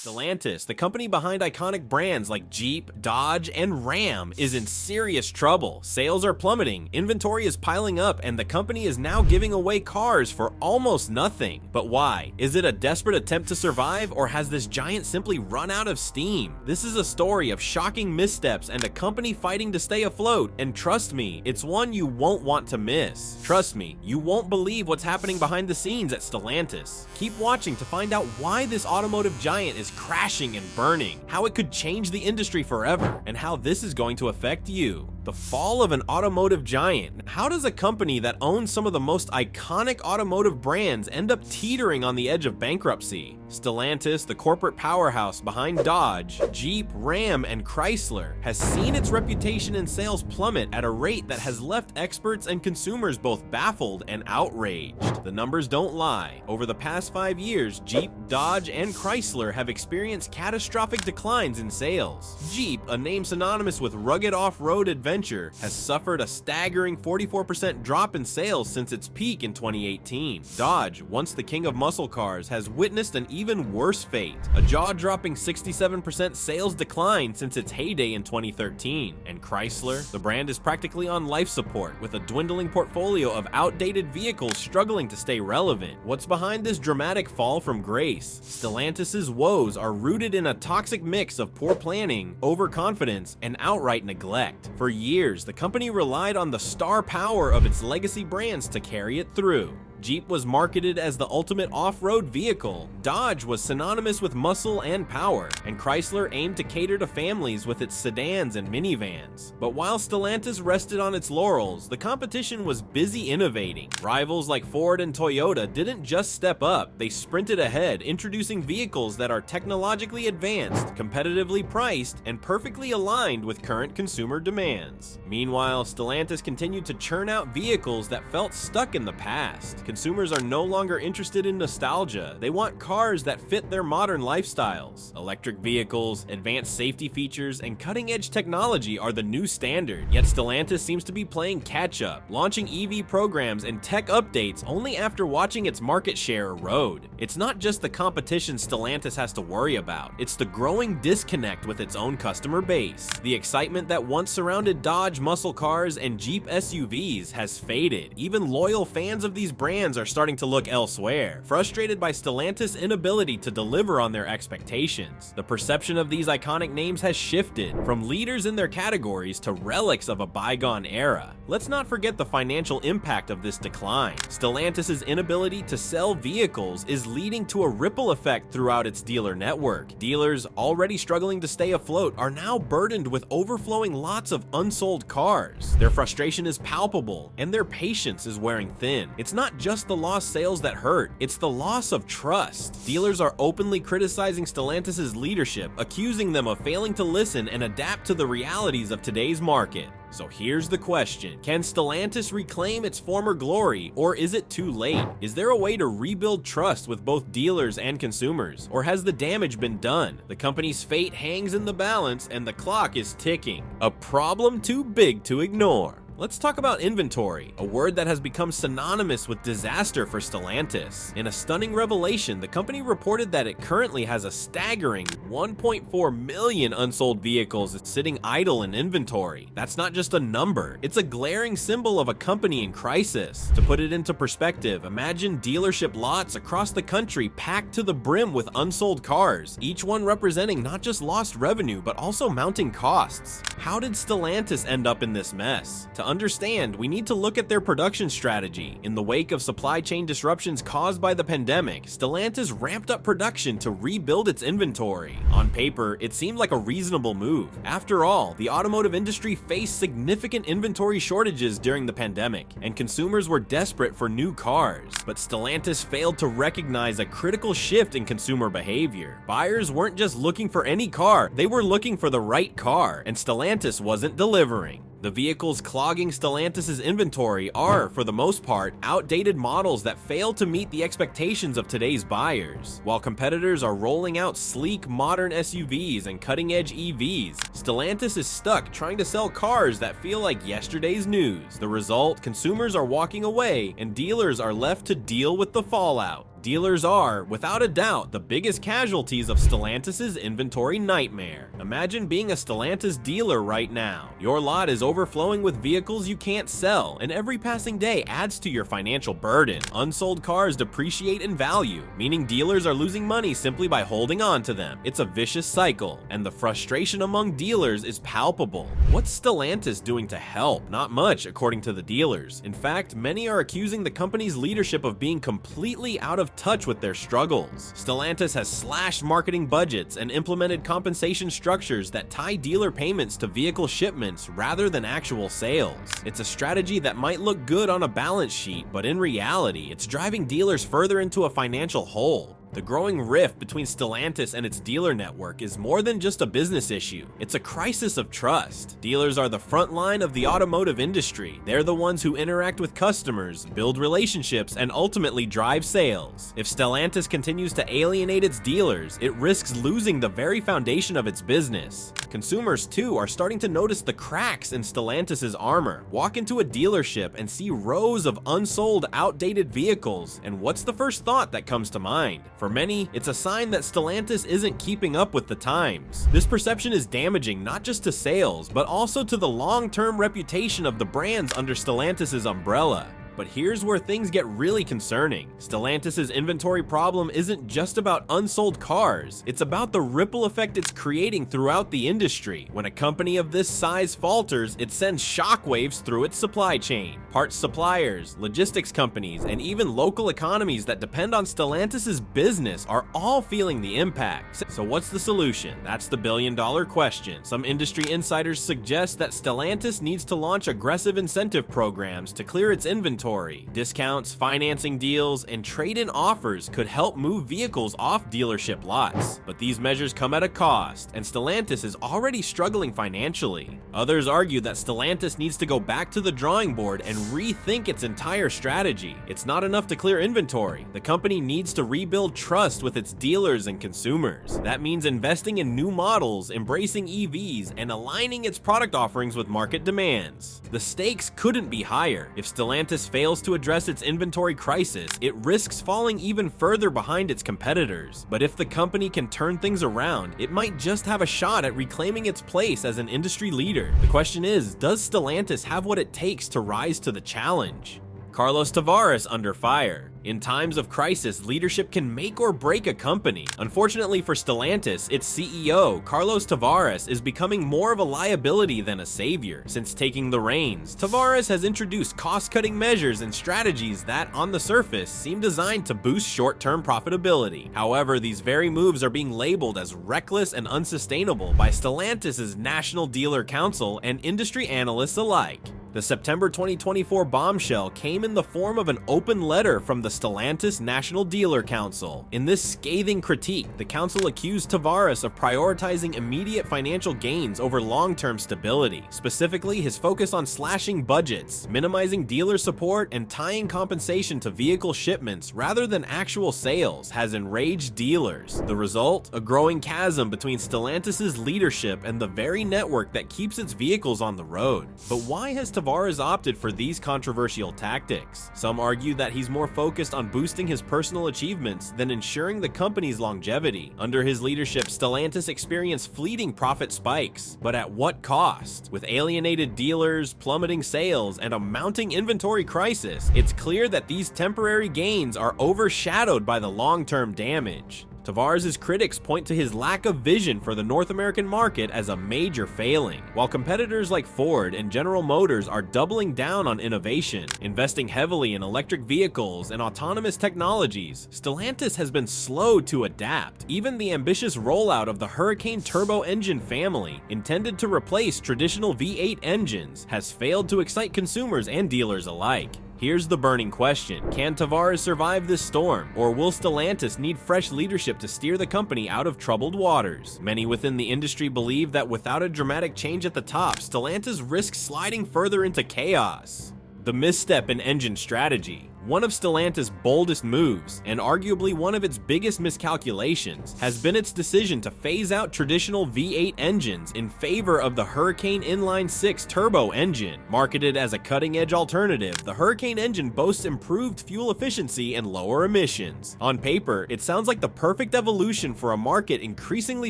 Stellantis, the company behind iconic brands like Jeep, Dodge, and Ram, is in serious trouble. Sales are plummeting, inventory is piling up, and the company is now giving away cars for almost nothing. But why? Is it a desperate attempt to survive, or has this giant simply run out of steam? This is a story of shocking missteps and a company fighting to stay afloat, and trust me, it's one you won't want to miss. Trust me, you won't believe what's happening behind the scenes at Stellantis. Keep watching to find out why this automotive giant is crashing and burning, how it could change the industry forever, and how this is going to affect you. The fall of an automotive giant. How does a company that owns some of the most iconic automotive brands end up teetering on the edge of bankruptcy? Stellantis, the corporate powerhouse behind Dodge, Jeep, Ram, and Chrysler, has seen its reputation and sales plummet at a rate that has left experts and consumers both baffled and outraged. The numbers don't lie. Over the past 5 years, Jeep, Dodge, and Chrysler have experienced catastrophic declines in sales. Jeep, a name synonymous with rugged off-road adventure, has suffered a staggering 44% drop in sales since its peak in 2018. Dodge, once the king of muscle cars, has witnessed an even worse fate, a jaw-dropping 67% sales decline since its heyday in 2013. And Chrysler, the brand is practically on life support, with a dwindling portfolio of outdated vehicles struggling to stay relevant. What's behind this dramatic fall from grace? Stellantis' woes are rooted in a toxic mix of poor planning, overconfidence, and outright neglect. For years, the company relied on the star power of its legacy brands to carry it through. Jeep was marketed as the ultimate off-road vehicle, Dodge was synonymous with muscle and power, and Chrysler aimed to cater to families with its sedans and minivans. But while Stellantis rested on its laurels, the competition was busy innovating. Rivals like Ford and Toyota didn't just step up, they sprinted ahead, introducing vehicles that are technologically advanced, competitively priced, and perfectly aligned with current consumer demands. Meanwhile, Stellantis continued to churn out vehicles that felt stuck in the past. Consumers are no longer interested in nostalgia. They want cars that fit their modern lifestyles. Electric vehicles, advanced safety features, and cutting-edge technology are the new standard. Yet Stellantis seems to be playing catch-up, launching EV programs and tech updates only after watching its market share erode. It's not just the competition Stellantis has to worry about, it's the growing disconnect with its own customer base. The excitement that once surrounded Dodge muscle cars and Jeep SUVs has faded. Even loyal fans of these brands are starting to look elsewhere, frustrated by Stellantis' inability to deliver on their expectations. The perception of these iconic names has shifted, from leaders in their categories to relics of a bygone era. Let's not forget the financial impact of this decline. Stellantis' inability to sell vehicles is leading to a ripple effect throughout its dealer network. Dealers, already struggling to stay afloat, are now burdened with overflowing lots of unsold cars. Their frustration is palpable, and their patience is wearing thin. It's not just the lost sales that hurt, it's the loss of trust. Dealers are openly criticizing Stellantis' leadership, accusing them of failing to listen and adapt to the realities of today's market. So here's the question: can Stellantis reclaim its former glory, or is it too late? Is there a way to rebuild trust with both dealers and consumers, or has the damage been done? The company's fate hangs in the balance and the clock is ticking. A problem too big to ignore. Let's talk about inventory, a word that has become synonymous with disaster for Stellantis. In a stunning revelation, the company reported that it currently has a staggering 1.4 million unsold vehicles sitting idle in inventory. That's not just a number, it's a glaring symbol of a company in crisis. To put it into perspective, imagine dealership lots across the country packed to the brim with unsold cars, each one representing not just lost revenue, but also mounting costs. How did Stellantis end up in this mess? To understand, we need to look at their production strategy. In the wake of supply chain disruptions caused by the pandemic, Stellantis ramped up production to rebuild its inventory. On paper, it seemed like a reasonable move. After all, the automotive industry faced significant inventory shortages during the pandemic, and consumers were desperate for new cars. But Stellantis failed to recognize a critical shift in consumer behavior. Buyers weren't just looking for any car, they were looking for the right car, and Stellantis wasn't delivering. The vehicles clogging Stellantis' inventory are, for the most part, outdated models that fail to meet the expectations of today's buyers. While competitors are rolling out sleek, modern SUVs and cutting-edge EVs, Stellantis is stuck trying to sell cars that feel like yesterday's news. The result, consumers are walking away and dealers are left to deal with the fallout. Dealers are, without a doubt, the biggest casualties of Stellantis' inventory nightmare. Imagine being a Stellantis dealer right now. Your lot is overflowing with vehicles you can't sell, and every passing day adds to your financial burden. Unsold cars depreciate in value, meaning dealers are losing money simply by holding on to them. It's a vicious cycle, and the frustration among dealers is palpable. What's Stellantis doing to help? Not much, according to the dealers. In fact, many are accusing the company's leadership of being completely out of touch with their struggles. Stellantis has slashed marketing budgets and implemented compensation structures that tie dealer payments to vehicle shipments rather than actual sales. It's a strategy that might look good on a balance sheet, but in reality, it's driving dealers further into a financial hole. The growing rift between Stellantis and its dealer network is more than just a business issue. It's a crisis of trust. Dealers are the front line of the automotive industry. They're the ones who interact with customers, build relationships, and ultimately drive sales. If Stellantis continues to alienate its dealers, it risks losing the very foundation of its business. Consumers, too, are starting to notice the cracks in Stellantis' armor. Walk into a dealership and see rows of unsold, outdated vehicles, and what's the first thought that comes to mind? For many, it's a sign that Stellantis isn't keeping up with the times. This perception is damaging not just to sales, but also to the long-term reputation of the brands under Stellantis' umbrella. But here's where things get really concerning. Stellantis' inventory problem isn't just about unsold cars, it's about the ripple effect it's creating throughout the industry. When a company of this size falters, it sends shockwaves through its supply chain. Parts suppliers, logistics companies, and even local economies that depend on Stellantis' business are all feeling the impact. So what's the solution? That's the billion-dollar question. Some industry insiders suggest that Stellantis needs to launch aggressive incentive programs to clear its inventory. Discounts, financing deals, and trade-in offers could help move vehicles off dealership lots. But these measures come at a cost, and Stellantis is already struggling financially. Others argue that Stellantis needs to go back to the drawing board and rethink its entire strategy. It's not enough to clear inventory. The company needs to rebuild trust with its dealers and consumers. That means investing in new models, embracing EVs, and aligning its product offerings with market demands. The stakes couldn't be higher. If Stellantis fails to address its inventory crisis, it risks falling even further behind its competitors. But if the company can turn things around, it might just have a shot at reclaiming its place as an industry leader. The question is, does Stellantis have what it takes to rise to the challenge? Carlos Tavares under fire. In times of crisis, leadership can make or break a company. Unfortunately for Stellantis, its CEO, Carlos Tavares, is becoming more of a liability than a savior. Since taking the reins, Tavares has introduced cost-cutting measures and strategies that, on the surface, seem designed to boost short-term profitability. However, these very moves are being labeled as reckless and unsustainable by Stellantis' National Dealer Council and industry analysts alike. The September 2024 bombshell came in the form of an open letter from the Stellantis National Dealer Council. In this scathing critique, the council accused Tavares of prioritizing immediate financial gains over long-term stability. Specifically, his focus on slashing budgets, minimizing dealer support, and tying compensation to vehicle shipments rather than actual sales has enraged dealers. The result? A growing chasm between Stellantis' leadership and the very network that keeps its vehicles on the road. But why has Tavares opted for these controversial tactics? Some argue that he's more focused on boosting his personal achievements than ensuring the company's longevity. Under his leadership, Stellantis experienced fleeting profit spikes, but at what cost? With alienated dealers, plummeting sales, and a mounting inventory crisis, it's clear that these temporary gains are overshadowed by the long-term damage. Tavares' critics point to his lack of vision for the North American market as a major failing. While competitors like Ford and General Motors are doubling down on innovation, investing heavily in electric vehicles and autonomous technologies, Stellantis has been slow to adapt. Even the ambitious rollout of the Hurricane turbo engine family, intended to replace traditional V8 engines, has failed to excite consumers and dealers alike. Here's the burning question. Can Tavares survive this storm, or will Stellantis need fresh leadership to steer the company out of troubled waters? Many within the industry believe that without a dramatic change at the top, Stellantis risks sliding further into chaos. The misstep in engine strategy. One of Stellantis' boldest moves, and arguably one of its biggest miscalculations, has been its decision to phase out traditional V8 engines in favor of the Hurricane Inline-6 turbo engine. Marketed as a cutting-edge alternative, the Hurricane engine boasts improved fuel efficiency and lower emissions. On paper, it sounds like the perfect evolution for a market increasingly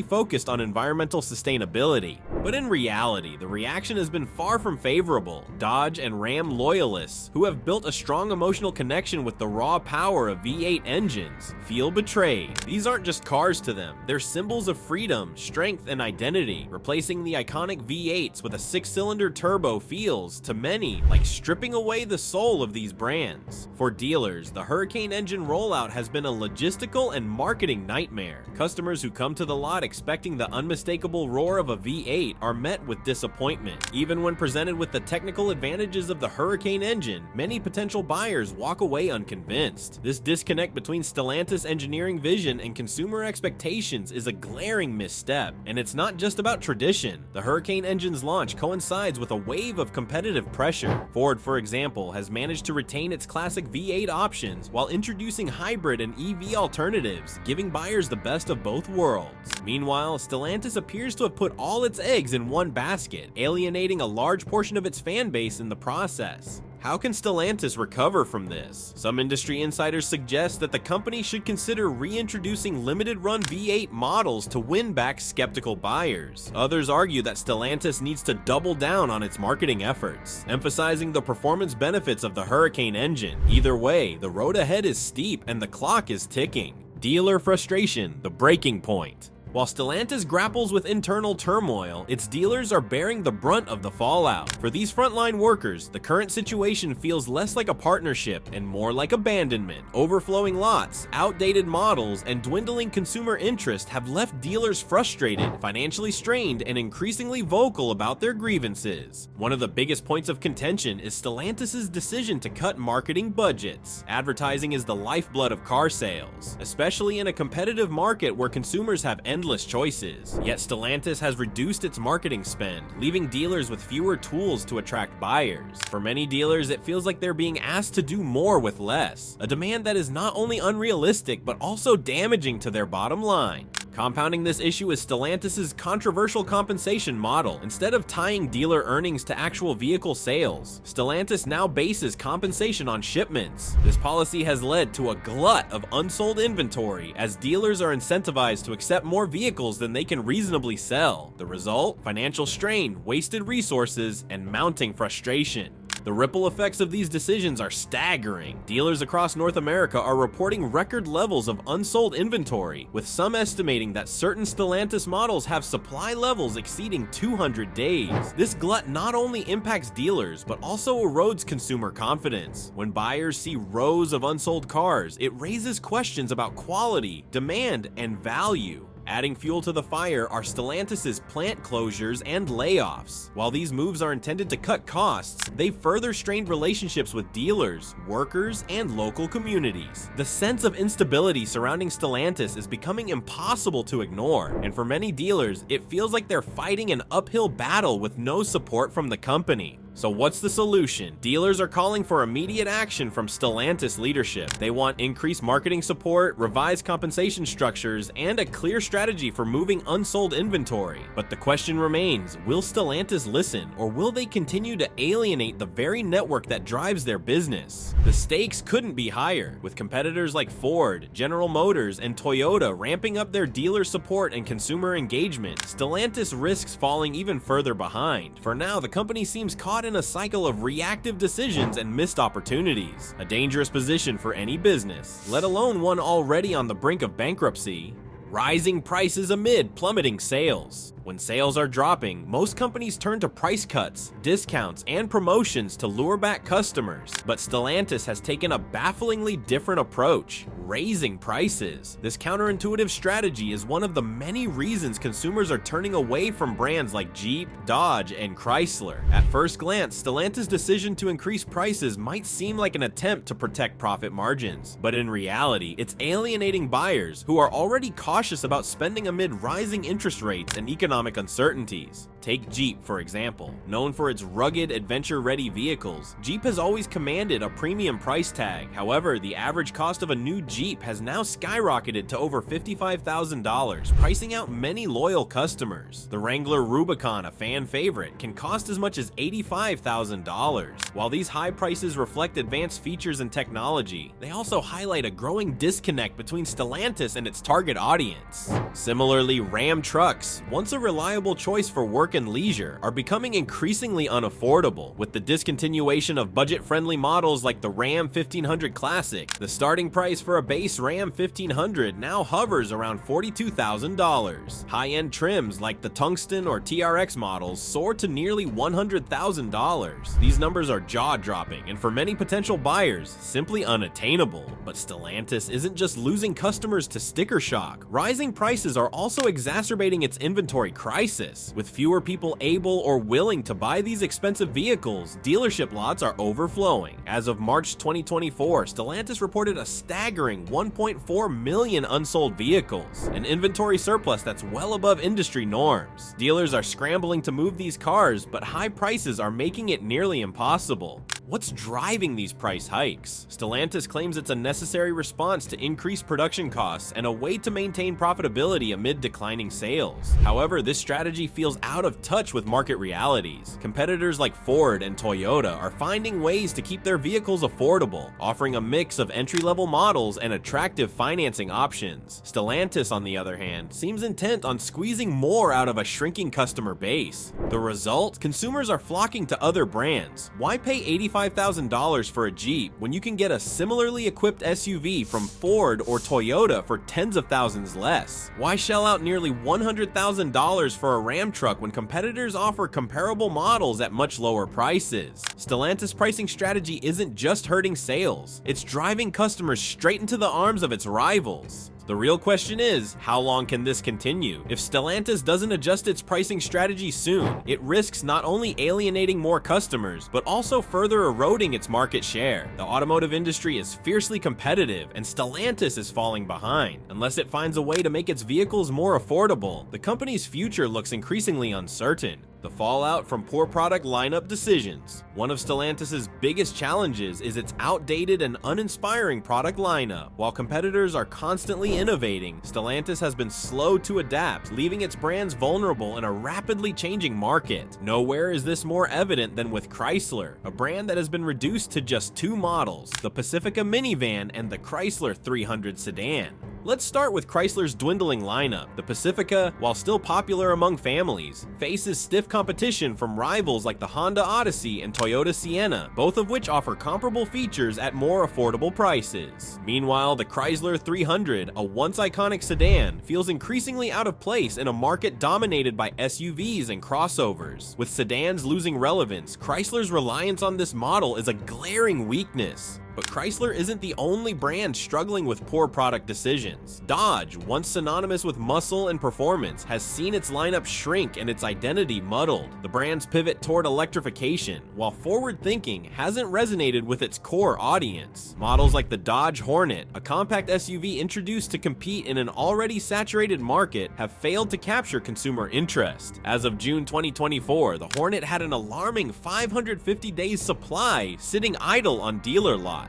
focused on environmental sustainability. But in reality, the reaction has been far from favorable. Dodge and Ram loyalists, who have built a strong emotional connection with the raw power of V8 engines, feel betrayed. These aren't just cars to them, they're symbols of freedom, strength, and identity. Replacing the iconic V8s with a 6-cylinder turbo feels, to many, like stripping away the soul of these brands. For dealers, the Hurricane engine rollout has been a logistical and marketing nightmare. Customers who come to the lot expecting the unmistakable roar of a V8 are met with disappointment. Even when presented with the technical advantages of the Hurricane engine, many potential buyers walk away unconvinced. This disconnect between Stellantis' engineering vision and consumer expectations is a glaring misstep, and it's not just about tradition. The Hurricane engine's launch coincides with a wave of competitive pressure. Ford, for example, has managed to retain its classic V8 options while introducing hybrid and EV alternatives, giving buyers the best of both worlds. Meanwhile, Stellantis appears to have put all its eggs in one basket, alienating a large portion of its fan base in the process. How can Stellantis recover from this? Some industry insiders suggest that the company should consider reintroducing limited-run V8 models to win back skeptical buyers. Others argue that Stellantis needs to double down on its marketing efforts, emphasizing the performance benefits of the Hurricane engine. Either way, the road ahead is steep and the clock is ticking. Dealer frustration, the breaking point. While Stellantis grapples with internal turmoil, its dealers are bearing the brunt of the fallout. For these frontline workers, the current situation feels less like a partnership and more like abandonment. Overflowing lots, outdated models, and dwindling consumer interest have left dealers frustrated, financially strained, and increasingly vocal about their grievances. One of the biggest points of contention is Stellantis' decision to cut marketing budgets. Advertising is the lifeblood of car sales, especially in a competitive market where consumers have endless choices. Yet Stellantis has reduced its marketing spend, leaving dealers with fewer tools to attract buyers. For many dealers, it feels like they're being asked to do more with less, a demand that is not only unrealistic but also damaging to their bottom line. Compounding this issue is Stellantis' controversial compensation model. Instead of tying dealer earnings to actual vehicle sales, Stellantis now bases compensation on shipments. This policy has led to a glut of unsold inventory, as dealers are incentivized to accept more vehicles than they can reasonably sell. The result? Financial strain, wasted resources, and mounting frustration. The ripple effects of these decisions are staggering. Dealers across North America are reporting record levels of unsold inventory, with some estimating that certain Stellantis models have supply levels exceeding 200 days. This glut not only impacts dealers, but also erodes consumer confidence. When buyers see rows of unsold cars, it raises questions about quality, demand, and value. Adding fuel to the fire are Stellantis' plant closures and layoffs. While these moves are intended to cut costs, they further strained relationships with dealers, workers, and local communities. The sense of instability surrounding Stellantis is becoming impossible to ignore, and for many dealers, it feels like they're fighting an uphill battle with no support from the company. So what's the solution? Dealers are calling for immediate action from Stellantis leadership. They want increased marketing support, revised compensation structures, and a clear strategy for moving unsold inventory. But the question remains, will Stellantis listen, or will they continue to alienate the very network that drives their business? The stakes couldn't be higher, with competitors like Ford, General Motors, and Toyota ramping up their dealer support and consumer engagement. Stellantis risks falling even further behind. For now, the company seems caught in a cycle of reactive decisions and missed opportunities, a dangerous position for any business, let alone one already on the brink of bankruptcy. Rising prices amid plummeting sales. When sales are dropping, most companies turn to price cuts, discounts, and promotions to lure back customers. But Stellantis has taken a bafflingly different approach, raising prices. This counterintuitive strategy is one of the many reasons consumers are turning away from brands like Jeep, Dodge, and Chrysler. At first glance, Stellantis' decision to increase prices might seem like an attempt to protect profit margins, but in reality, it's alienating buyers who are already cautious about spending amid rising interest rates and economic economic uncertainties. Take Jeep, for example. Known for its rugged, adventure-ready vehicles, Jeep has always commanded a premium price tag. However, the average cost of a new Jeep has now skyrocketed to over $55,000, pricing out many loyal customers. The Wrangler Rubicon, a fan favorite, can cost as much as $85,000. While these high prices reflect advanced features and technology, they also highlight a growing disconnect between Stellantis and its target audience. Similarly, Ram trucks, once a reliable choice for work and leisure, are becoming increasingly unaffordable. With the discontinuation of budget-friendly models like the Ram 1500 Classic, the starting price for a base Ram 1500 now hovers around $42,000. High-end trims like the Tungsten or TRX models soar to nearly $100,000. These numbers are jaw-dropping and for many potential buyers, simply unattainable. But Stellantis isn't just losing customers to sticker shock. Rising prices are also exacerbating its inventory crisis. With fewer people able or willing to buy these expensive vehicles, dealership lots are overflowing. As of March 2024, Stellantis reported a staggering 1.4 million unsold vehicles, an inventory surplus that's well above industry norms. Dealers are scrambling to move these cars, but high prices are making it nearly impossible. What's driving these price hikes? Stellantis claims it's a necessary response to increased production costs and a way to maintain profitability amid declining sales. However, this strategy feels out of touch with market realities. Competitors like Ford and Toyota are finding ways to keep their vehicles affordable, offering a mix of entry-level models and attractive financing options. Stellantis, on the other hand, seems intent on squeezing more out of a shrinking customer base. The result? Consumers are flocking to other brands. Why pay $85,000 for a Jeep when you can get a similarly equipped SUV from Ford or Toyota for tens of thousands less? Why shell out nearly $100,000 for a Ram truck when competitors offer comparable models at much lower prices? Stellantis' pricing strategy isn't just hurting sales, it's driving customers straight into the arms of its rivals. The real question is, how long can this continue? If Stellantis doesn't adjust its pricing strategy soon, it risks not only alienating more customers, but also further eroding its market share. The automotive industry is fiercely competitive, and Stellantis is falling behind. Unless it finds a way to make its vehicles more affordable, the company's future looks increasingly uncertain. The fallout from poor product lineup decisions. One of Stellantis' biggest challenges is its outdated and uninspiring product lineup. While competitors are constantly innovating, Stellantis has been slow to adapt, leaving its brands vulnerable in a rapidly changing market. Nowhere is this more evident than with Chrysler, a brand that has been reduced to just two models, the Pacifica minivan and the Chrysler 300 sedan. Let's start with Chrysler's dwindling lineup. The Pacifica, while still popular among families, faces stiff competition from rivals like the Honda Odyssey and Toyota Sienna, both of which offer comparable features at more affordable prices. Meanwhile, the Chrysler 300, a once iconic sedan, feels increasingly out of place in a market dominated by SUVs and crossovers. With sedans losing relevance, Chrysler's reliance on this model is a glaring weakness. But Chrysler isn't the only brand struggling with poor product decisions. Dodge, once synonymous with muscle and performance, has seen its lineup shrink and its identity muddled. The brand's pivot toward electrification, while forward-thinking, hasn't resonated with its core audience. Models like the Dodge Hornet, a compact SUV introduced to compete in an already saturated market, have failed to capture consumer interest. As of June 2024, the Hornet had an alarming 550 days supply sitting idle on dealer lots.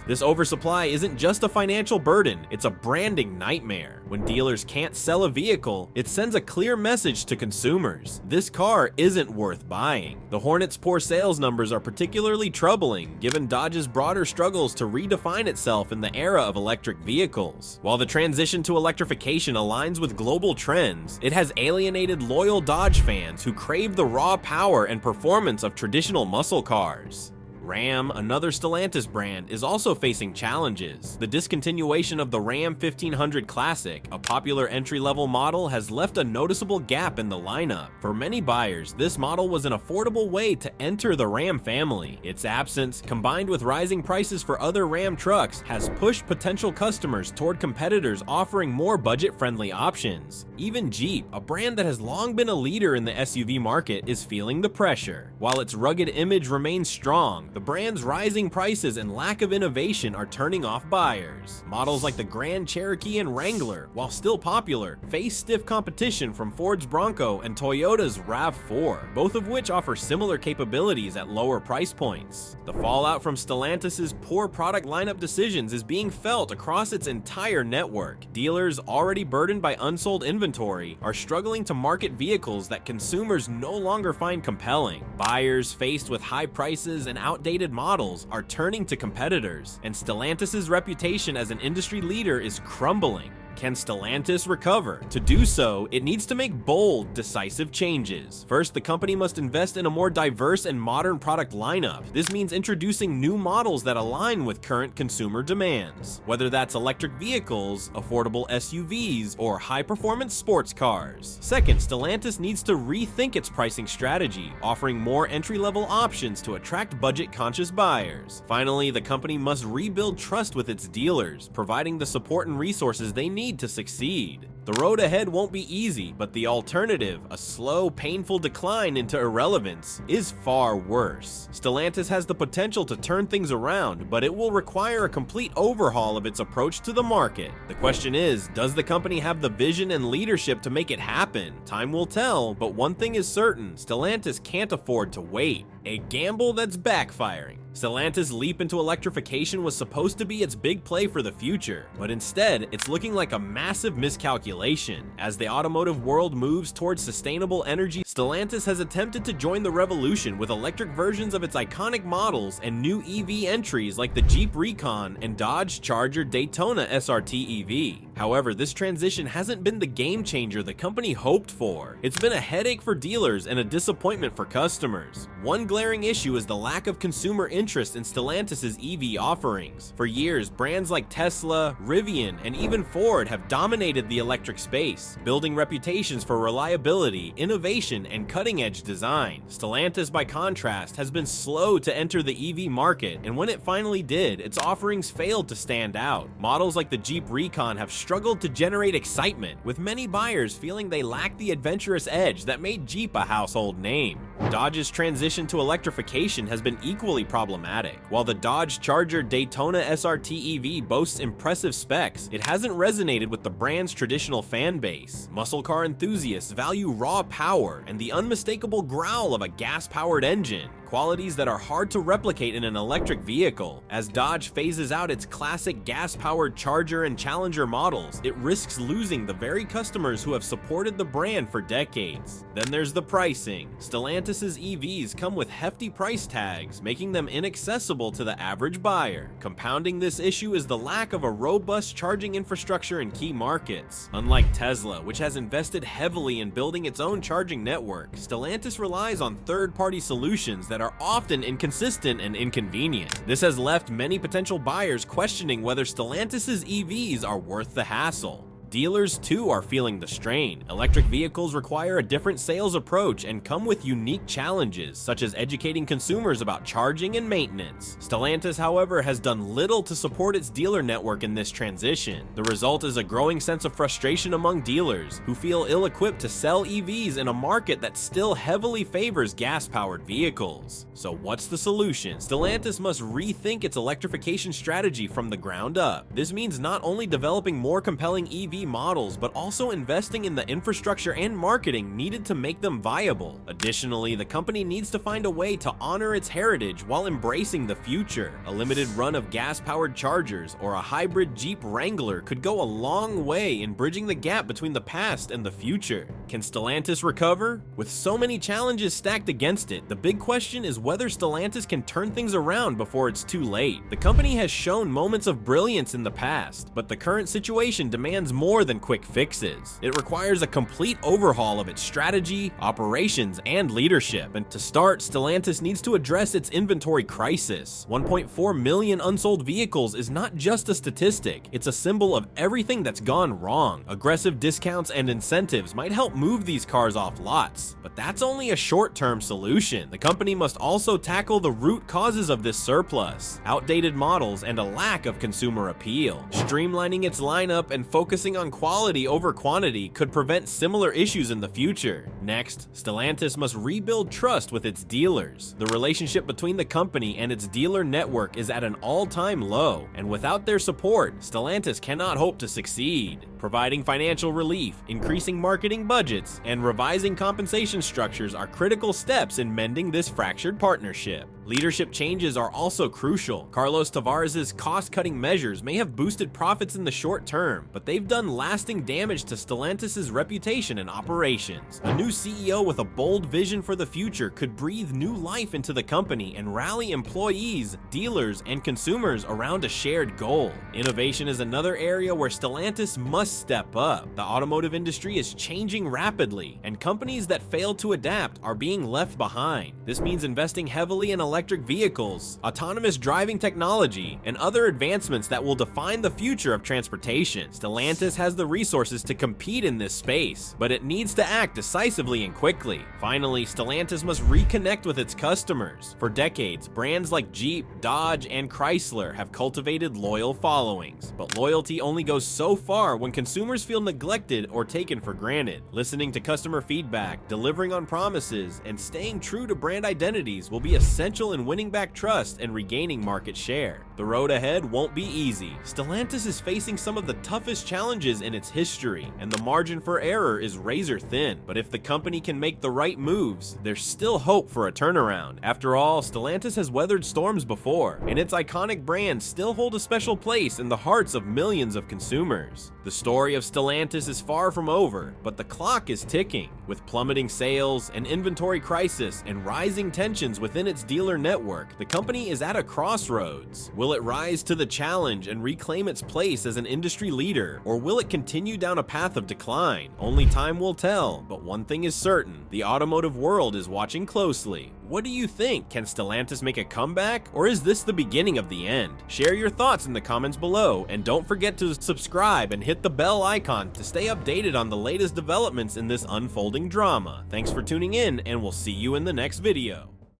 This oversupply isn't just a financial burden, it's a branding nightmare. When dealers can't sell a vehicle, it sends a clear message to consumers: this car isn't worth buying. The Hornet's poor sales numbers are particularly troubling, given Dodge's broader struggles to redefine itself in the era of electric vehicles. While the transition to electrification aligns with global trends, it has alienated loyal Dodge fans who crave the raw power and performance of traditional muscle cars. Ram, another Stellantis brand, is also facing challenges. The discontinuation of the Ram 1500 Classic, a popular entry-level model, has left a noticeable gap in the lineup. For many buyers, this model was an affordable way to enter the Ram family. Its absence, combined with rising prices for other Ram trucks, has pushed potential customers toward competitors offering more budget-friendly options. Even Jeep, a brand that has long been a leader in the SUV market, is feeling the pressure. While its rugged image remains strong, The brand's rising prices and lack of innovation are turning off buyers. Models like the Grand Cherokee and Wrangler, while still popular, face stiff competition from Ford's Bronco and Toyota's RAV4, both of which offer similar capabilities at lower price points. The fallout from Stellantis' poor product lineup decisions is being felt across its entire network. Dealers already burdened by unsold inventory are struggling to market vehicles that consumers no longer find compelling. Buyers faced with high prices and outdated models are turning to competitors, and Stellantis' reputation as an industry leader is crumbling. Can Stellantis recover? To do so, it needs to make bold, decisive changes. First, the company must invest in a more diverse and modern product lineup. This means introducing new models that align with current consumer demands, whether that's electric vehicles, affordable SUVs, or high-performance sports cars. Second, Stellantis needs to rethink its pricing strategy, offering more entry-level options to attract budget-conscious buyers. Finally, the company must rebuild trust with its dealers, providing the support and resources they need to succeed. The road ahead won't be easy, but the alternative, a slow, painful decline into irrelevance, is far worse. Stellantis has the potential to turn things around, but it will require a complete overhaul of its approach to the market. The question is, does the company have the vision and leadership to make it happen? Time will tell, but one thing is certain, Stellantis can't afford to wait. A gamble that's backfiring. Stellantis' leap into electrification was supposed to be its big play for the future, but instead, it's looking like a massive miscalculation. As the automotive world moves towards sustainable energy, Stellantis has attempted to join the revolution with electric versions of its iconic models and new EV entries like the Jeep Recon and Dodge Charger Daytona SRT EV. However, this transition hasn't been the game changer the company hoped for. It's been a headache for dealers and a disappointment for customers. One glaring issue is the lack of consumer interest in Stellantis' EV offerings. For years, brands like Tesla, Rivian, and even Ford have dominated the electric space, building reputations for reliability, innovation, and cutting-edge design. Stellantis, by contrast, has been slow to enter the EV market, and when it finally did, its offerings failed to stand out. Models like the Jeep Recon have struggled to generate excitement, with many buyers feeling they lack the adventurous edge that made Jeep a household name. Dodge's transition to electrification has been equally problematic. While the Dodge Charger Daytona SRT EV boasts impressive specs, it hasn't resonated with the brand's traditional fan base. Muscle car enthusiasts value raw power and the unmistakable growl of a gas-powered engine, qualities that are hard to replicate in an electric vehicle. As Dodge phases out its classic gas-powered Charger and Challenger models, it risks losing the very customers who have supported the brand for decades. Then there's the pricing. Stellantis' EVs come with hefty price tags, making them inaccessible to the average buyer. Compounding this issue is the lack of a robust charging infrastructure in key markets. Unlike Tesla, which has invested heavily in building its own charging network, Stellantis relies on third-party solutions that are often inconsistent and inconvenient. This has left many potential buyers questioning whether Stellantis' EVs are worth the hassle. Dealers too are feeling the strain. Electric vehicles require a different sales approach and come with unique challenges, such as educating consumers about charging and maintenance. Stellantis, however, has done little to support its dealer network in this transition. The result is a growing sense of frustration among dealers, who feel ill-equipped to sell EVs in a market that still heavily favors gas-powered vehicles. So what's the solution? Stellantis must rethink its electrification strategy from the ground up. This means not only developing more compelling EV models, but also investing in the infrastructure and marketing needed to make them viable. Additionally, the company needs to find a way to honor its heritage while embracing the future. A limited run of gas-powered Chargers or a hybrid Jeep Wrangler could go a long way in bridging the gap between the past and the future. Can Stellantis recover? With so many challenges stacked against it, the big question is whether Stellantis can turn things around before it's too late. The company has shown moments of brilliance in the past, but the current situation demands more than quick fixes. It requires a complete overhaul of its strategy, operations, and leadership. And to start, Stellantis needs to address its inventory crisis. 1.4 million unsold vehicles is not just a statistic, it's a symbol of everything that's gone wrong. Aggressive discounts and incentives might help move these cars off lots. But that's only a short-term solution. The company must also tackle the root causes of this surplus: outdated models and a lack of consumer appeal. Streamlining its lineup and focusing on quality over quantity could prevent similar issues in the future. Next, Stellantis must rebuild trust with its dealers. The relationship between the company and its dealer network is at an all-time low, and without their support, Stellantis cannot hope to succeed. Providing financial relief, increasing marketing budgets, and revising compensation structures are critical steps in mending this fractured partnership. Leadership changes are also crucial. Carlos Tavares' cost-cutting measures may have boosted profits in the short term, but they've done lasting damage to Stellantis' reputation and operations. A new CEO with a bold vision for the future could breathe new life into the company and rally employees, dealers, and consumers around a shared goal. Innovation is another area where Stellantis must step up. The automotive industry is changing rapidly, and companies that fail to adapt are being left behind. This means investing heavily in electric vehicles, autonomous driving technology, and other advancements that will define the future of transportation. Stellantis has the resources to compete in this space, but it needs to act decisively and quickly. Finally, Stellantis must reconnect with its customers. For decades, brands like Jeep, Dodge, and Chrysler have cultivated loyal followings, but loyalty only goes so far when consumers feel neglected or taken for granted. Listening to customer feedback, delivering on promises, and staying true to brand identities will be essential in winning back trust and regaining market share. The road ahead won't be easy. Stellantis is facing some of the toughest challenges in its history, and the margin for error is razor thin. But if the company can make the right moves, there's still hope for a turnaround. After all, Stellantis has weathered storms before, and its iconic brands still hold a special place in the hearts of millions of consumers. The story of Stellantis is far from over, but the clock is ticking. With plummeting sales, an inventory crisis, and rising tensions within its dealer network, the company is at a crossroads. Will it rise to the challenge and reclaim its place as an industry leader, or will it continue down a path of decline? Only time will tell, but one thing is certain: the automotive world is watching closely. What do you think? Can Stellantis make a comeback, or is this the beginning of the end? Share your thoughts in the comments below, and don't forget to subscribe and hit the bell icon to stay updated on the latest developments in this unfolding drama. Thanks for tuning in, and we'll see you in the next video.